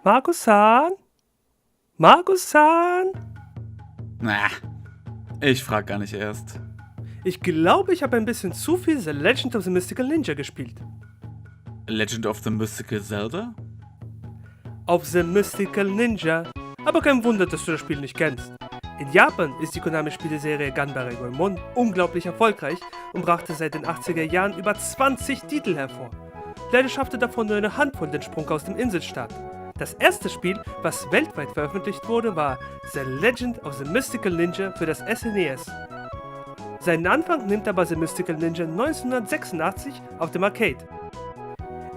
Markus-san? Markus-san? Na, ich frag gar nicht erst. Ich glaube, ich habe ein bisschen zu viel The Legend of the Mystical Ninja gespielt. Legend of the Mystical Zelda? Of the Mystical Ninja. Aber kein Wunder, dass du das Spiel nicht kennst. In Japan ist die Konami-Spieleserie Ganbare Goemon unglaublich erfolgreich und brachte seit den 80er Jahren über 20 Titel hervor. Leider schaffte davon nur eine Handvoll den Sprung aus dem Inselstaat. Das erste Spiel, was weltweit veröffentlicht wurde, war The Legend of the Mystical Ninja für das SNES. Seinen Anfang nimmt aber The Mystical Ninja 1986 auf dem Arcade.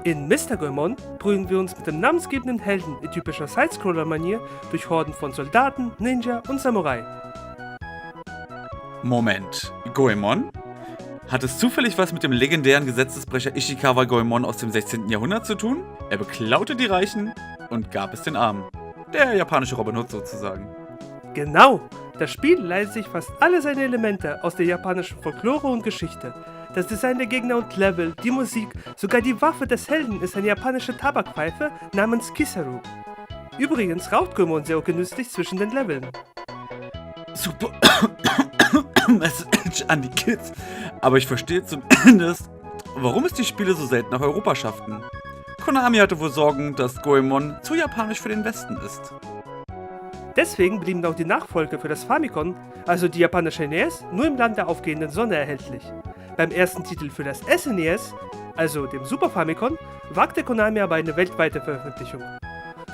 In Mr. Goemon prügeln wir uns mit dem namensgebenden Helden in typischer Sidescroller-Manier durch Horden von Soldaten, Ninja und Samurai. Moment, Goemon? Hat es zufällig was mit dem legendären Gesetzesbrecher Ishikawa Goemon aus dem 16. Jahrhundert zu tun? Er beklaute die Reichen und gab es den Armen. Der japanische Robin Hood sozusagen. Genau! Das Spiel leitet sich fast alle seine Elemente aus der japanischen Folklore und Geschichte. Das Design der Gegner und Level, die Musik, sogar die Waffe des Helden ist eine japanische Tabakpfeife namens Kisaru. Übrigens raucht Goemon sehr genüsslich zwischen den Leveln. Super Message an die Kids. Aber ich verstehe zumindest, warum es die Spiele so selten nach Europa schafften. Konami hatte wohl Sorgen, dass Goemon zu japanisch für den Westen ist. Deswegen blieben auch die Nachfolger für das Famicom, also die japanische NES, nur im Land der aufgehenden Sonne erhältlich. Beim ersten Titel für das SNES, also dem Super Famicom, wagte Konami aber eine weltweite Veröffentlichung.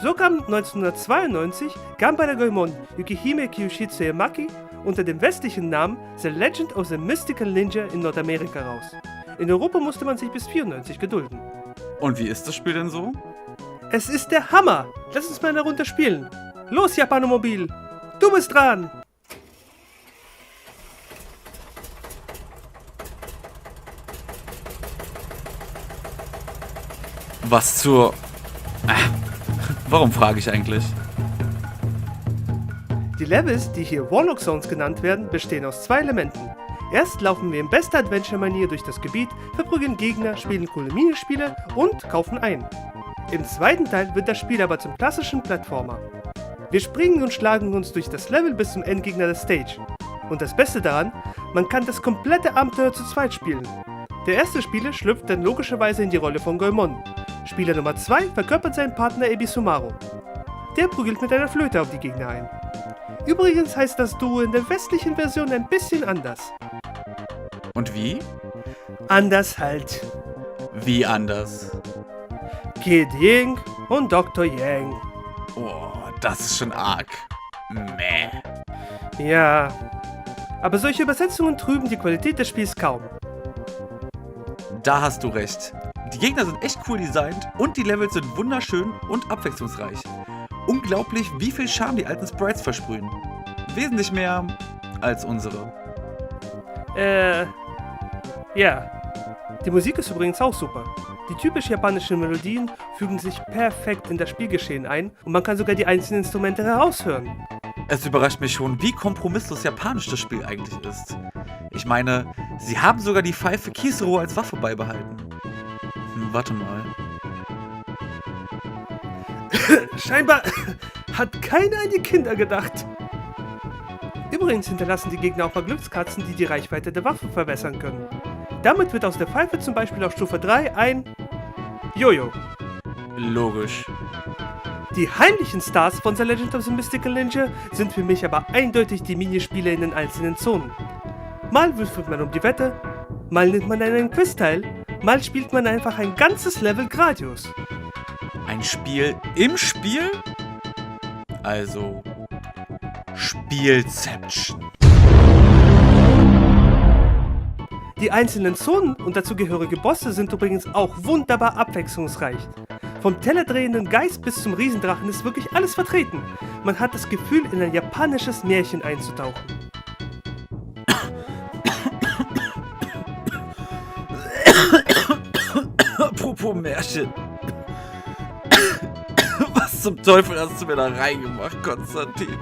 So kam 1992 Ganbare Goemon Yukihime Kyushitsu Emaki unter dem westlichen Namen The Legend of the Mystical Ninja in Nordamerika raus. In Europa musste man sich bis 1994 gedulden. Und wie ist das Spiel denn so? Es ist der Hammer! Lass uns mal eine Runde spielen. Los, Japanomobil! Du bist dran! Was zur... Warum frage ich eigentlich? Die Levels, die hier Warlock Zones genannt werden, bestehen aus zwei Elementen. Erst laufen wir in bester Adventure-Manier durch das Gebiet, verprügeln Gegner, spielen coole Minispiele und kaufen ein. Im zweiten Teil wird das Spiel aber zum klassischen Plattformer. Wir springen und schlagen uns durch das Level bis zum Endgegner der Stage. Und das Beste daran, man kann das komplette Abenteuer zu zweit spielen. Der erste Spieler schlüpft dann logischerweise in die Rolle von Goemon. Spieler Nummer 2 verkörpert seinen Partner Ebisumaru. Der prügelt mit einer Flöte auf die Gegner ein. Übrigens heißt das Duo in der westlichen Version ein bisschen anders. Und wie? Anders halt. Wie anders? Kid Ying und Dr. Yang. Oh, das ist schon arg. Meh. Ja, aber solche Übersetzungen trüben die Qualität des Spiels kaum. Da hast du recht. Die Gegner sind echt cool designt und die Levels sind wunderschön und abwechslungsreich. Unglaublich, wie viel Charme die alten Sprites versprühen. Wesentlich mehr als unsere. Ja. Die Musik ist übrigens auch super. Die typisch japanischen Melodien fügen sich perfekt in das Spielgeschehen ein und man kann sogar die einzelnen Instrumente heraushören. Es überrascht mich schon, wie kompromisslos japanisch das Spiel eigentlich ist. Ich meine, sie haben sogar die Pfeife Kisaru als Waffe beibehalten. Warte mal. Scheinbar hat keiner an die Kinder gedacht. Übrigens hinterlassen die Gegner auch paar Glückskatzen, die die Reichweite der Waffe verbessern können. Damit wird aus der Pfeife zum Beispiel auf Stufe 3 ein Jojo. Logisch. Die heimlichen Stars von The Legend of the Mystical Ninja sind für mich aber eindeutig die Minispiele in den einzelnen Zonen. Mal würfelt man um die Wette, mal nimmt man an einem Quiz teil, mal spielt man einfach ein ganzes Level Gradius. Ein Spiel im Spiel? Also... Spielception. Die einzelnen Zonen und dazugehörige Bosse sind übrigens auch wunderbar abwechslungsreich. Vom telerdrehenden Geist bis zum Riesendrachen ist wirklich alles vertreten. Man hat das Gefühl, in ein japanisches Märchen einzutauchen. Apropos Märchen. Was zum Teufel hast du mir da reingemacht, Konstantin?